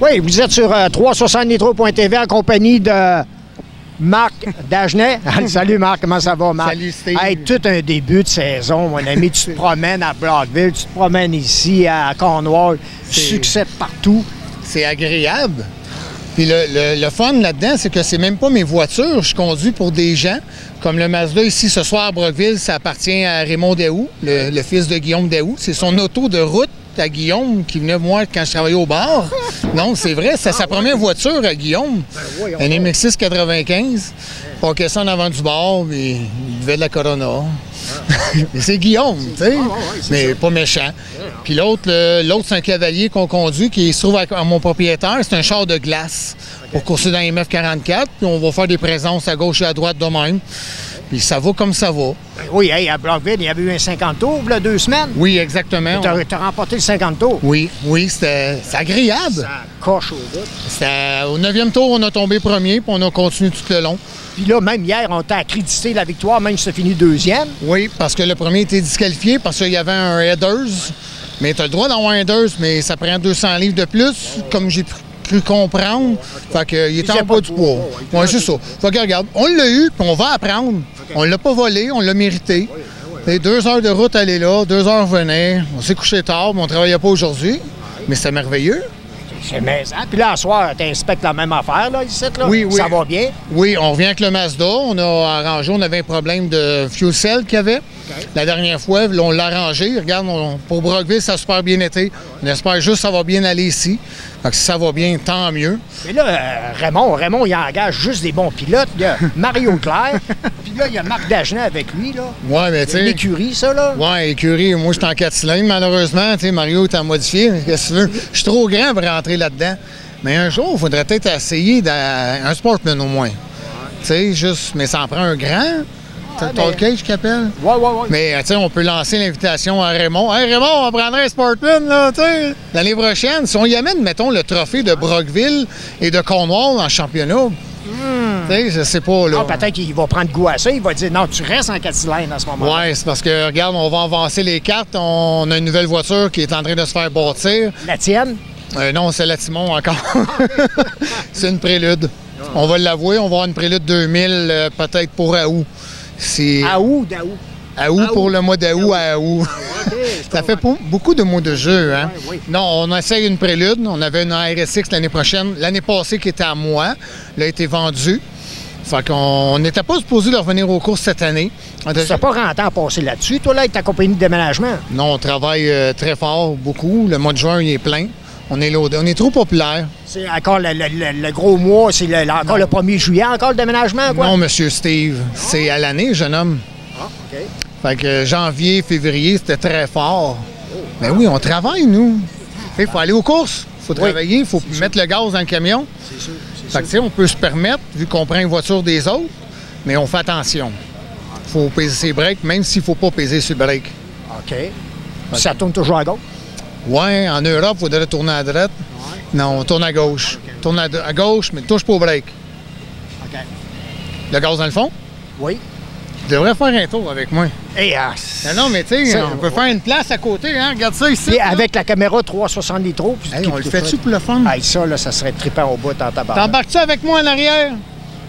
Oui, vous êtes sur 360nitro.tv en compagnie de Marc Dagenet. Salut Marc, comment ça va, Marc? Salut Steve. Hey, tout un début de saison, mon ami. Tu te promènes à Brockville, tu te promènes ici à Cornwall, succès partout. C'est agréable. Puis le fun là-dedans, c'est que c'est même pas mes voitures. Je conduis pour des gens. Comme le Mazda ici, ce soir à Brockville, ça appartient à Raymond Daou, le fils de Guillaume Daou. C'est son auto de route à Guillaume qui venait voir quand je travaillais au bar. Non, c'est vrai, c'est sa première voiture à Guillaume. Un MX-6 95. Parquait ça en avant du bar, mais il buvait de la Corona. C'est Guillaume, tu sais, mais pas méchant. Puis l'autre, c'est un cavalier qu'on conduit qui se trouve à mon propriétaire. C'est un char de glace pour courser dans les MF44. Puis on va faire des présences à gauche et à droite de même. Puis ça va comme ça va. Oui, hey, à Brockville, il y avait eu un 50 tours, là, 2 semaines. Oui, exactement. Tu as remporté le 50 tours. Oui, c'est agréable. Ça coche au bout. Au 9e tour, on a tombé premier, puis on a continué tout le long. Puis là, même hier, on t'a accrédité la victoire, même si ça finit 2e. Oui, parce que le premier était disqualifié, parce qu'il y avait un headers. Mais tu as le droit d'avoir un headers, mais ça prend 200 livres de plus, comme j'ai cru comprendre. Fait qu'il était en bas du poids. Oui, c'est ça. Fait que regarde, on l'a eu, puis on va apprendre. On l'a pas volé, on l'a mérité. 2 heures de route aller là, 2 heures venir. On s'est couché tard, mais on travaillait pas aujourd'hui. Mais c'est merveilleux. C'est maison. Puis là, à soir, tu inspectes la même affaire, là, ici, là? Oui, oui. Ça va bien? Oui, on revient avec le Mazda. On a arrangé, on avait un problème de fuel cell qu'il y avait. Okay. La dernière fois, là, on l'a arrangé. Regarde, pour Brockville, ça a super bien été. On espère juste que ça va bien aller ici. Fait que si ça va bien, tant mieux. Mais là, Raymond, il engage juste des bons pilotes. Il y a Mario Claire, puis là, il y a Marc Dagenet avec lui, là. Ouais, mais tu sais. L'écurie, ça, là. Ouais, écurie. Moi, je suis en 4 cylindres, malheureusement. Tu sais, Mario est en modifié. Qu'est-ce que tu veux? Je suis trop grand pour rentrer là-dedans. Mais un jour, il faudrait peut-être essayer un Sportman au moins. Tu sais, juste. Mais ça en prend un grand. Tall Cage qui appelle? Oui. Mais, tu sais, on peut lancer l'invitation à Raymond. Hey, Raymond, on prendrait un Sportman, là, tu sais. L'année prochaine, si on y amène, mettons, le trophée de Brockville et de Cornwall en championnat, tu sais, je sais pas, là. Ah, peut-être qu'il va prendre goût à ça. Il va dire, non, tu restes en 4 cylindres à ce moment-là. Oui, c'est parce que, regarde, on va avancer les cartes. On a une nouvelle voiture qui est en train de se faire bâtir. La tienne? Non, c'est la Timon encore. C'est une prélude. On va l'avouer, on va avoir une prélude 2000, peut-être pour août. Août? Août pour le mois d'août à août. Ça fait beaucoup de mots de jeu, hein? Oui. Non, on essaye une prélude. On avait une RSX l'année prochaine. L'année passée qui était à moi. Elle a été vendue. Fait qu'on n'était pas supposé de revenir aux courses cette année. C'est pas rentable à passer là-dessus, toi, là, avec ta compagnie de déménagement? Non, on travaille très fort, beaucoup. Le mois de juin, il est plein. On est loadé. On est trop populaire. C'est encore le gros mois, c'est encore le 1er juillet, encore le déménagement, quoi? Non, monsieur Steve. C'est à l'année, jeune homme. Ah, OK. Fait que janvier, février, c'était très fort. Mais oui, on travaille, nous. Il faut aller aux courses. Il faut travailler, il faut mettre le gaz dans le camion. C'est sûr. Fait que, tu sais, on peut se permettre, vu qu'on prend une voiture des autres, mais on fait attention. Il faut peser ses breaks, même s'il ne faut pas peser sur le break. OK. Ça tourne toujours à gauche? Oui, en Europe, il faudrait tourner à droite. Ouais. Non, on tourne à gauche. Okay. Tourne à gauche, mais touche pas au break. OK. Le gaz dans le fond? Oui. Tu devrais faire un tour avec moi. Et non, mais tu sais, on peut faire une place à côté, hein? Regarde ça ici. Et avec la caméra 360 litres. Hey, on le fait-tu pour le fun? Hey, ça, là, ça serait trippant au bout en tabac. T'embarques-tu avec moi en arrière?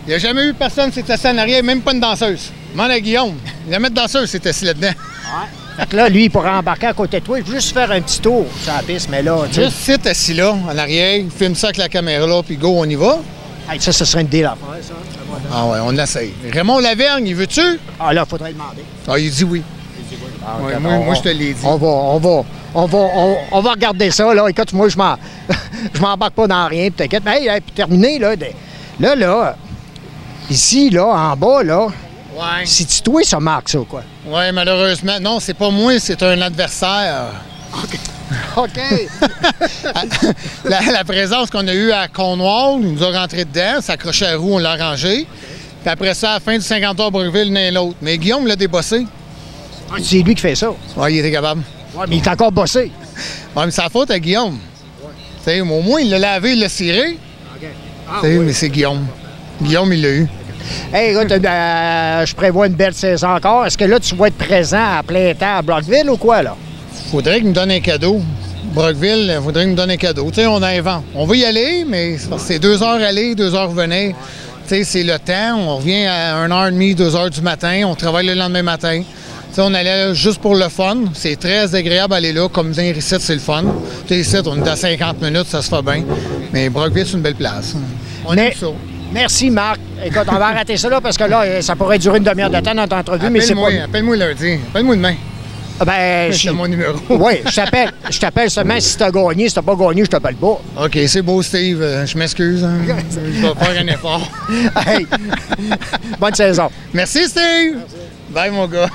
Il n'y a jamais eu personne qui s'est assis en arrière, même pas une danseuse. Demande à Guillaume. Jamais de danseuse s'est assis là-dedans. Ouais. Fait que là, lui, il pourrait embarquer à côté de toi, juste faire un petit tour sur la piste, mais là... Juste sit assis là, en arrière, filme ça avec la caméra là, puis go, on y va. Hey, ça serait une deal à faire, ça. Ah ouais, on l'essaye. Raymond Lavergne, il veut-tu? Ah là, il faudrait demander. Ah, il dit oui. Ah, ouais, moi, je te l'ai dit. On va regarder ça, là. Écoute, moi, je m'embarque pas dans rien, puis t'inquiète. Mais hey, puis terminé, là, ici, là, en bas, là, ouais. C'est toi, ça marque, ça, quoi? Oui, malheureusement. Non, c'est pas moi, c'est un adversaire. OK. la présence qu'on a eue à Cornwall, il nous a rentré dedans, s'accrochait à la roue, on l'a rangé. Puis après ça, à la fin du 50 heures, Brockville, l'un et l'autre. Mais Guillaume l'a débossé. Ah, c'est lui qui fait ça. Oui, il était capable. Oui, mais il est encore bossé. Oui, mais c'est la faute à Guillaume. Ouais. Au moins, il l'a lavé, il l'a ciré. OK. Ah, oui. Mais c'est Guillaume. Guillaume, il l'a eu. Hey, écoute, je prévois une belle saison encore. Est-ce que là, tu vas être présent à plein temps à Brockville ou quoi, là? Faudrait qu'il me donne un cadeau. Brockville voudrait nous donner un cadeau. Tu sais, on a un vent. On veut y aller, mais c'est 2 heures aller, 2 heures revenir. Tu sais, c'est le temps. On revient à 1h30, 2 heures du matin. On travaille le lendemain matin. Tu sais, on allait juste pour le fun. C'est très agréable d'aller là. Comme venir ici, c'est le fun. Tu sais, ici, on est à 50 minutes, ça se fait bien. Mais Brockville, c'est une belle place. On aime ça. Merci, Marc. Écoute, on va arrêter ça là parce que là, ça pourrait durer une demi-heure de temps notre entrevue, mais c'est pas... Appelle-moi lundi. Appelle-moi demain. Ben, c'est mon numéro. Oui, je t'appelle seulement si tu as gagné. Si tu n'as pas gagné, je t'appelle pas. OK, c'est beau, Steve. Je m'excuse. Hein. Je vais faire un effort. Hey, bonne saison. Merci, Steve. Merci. Bye, mon gars.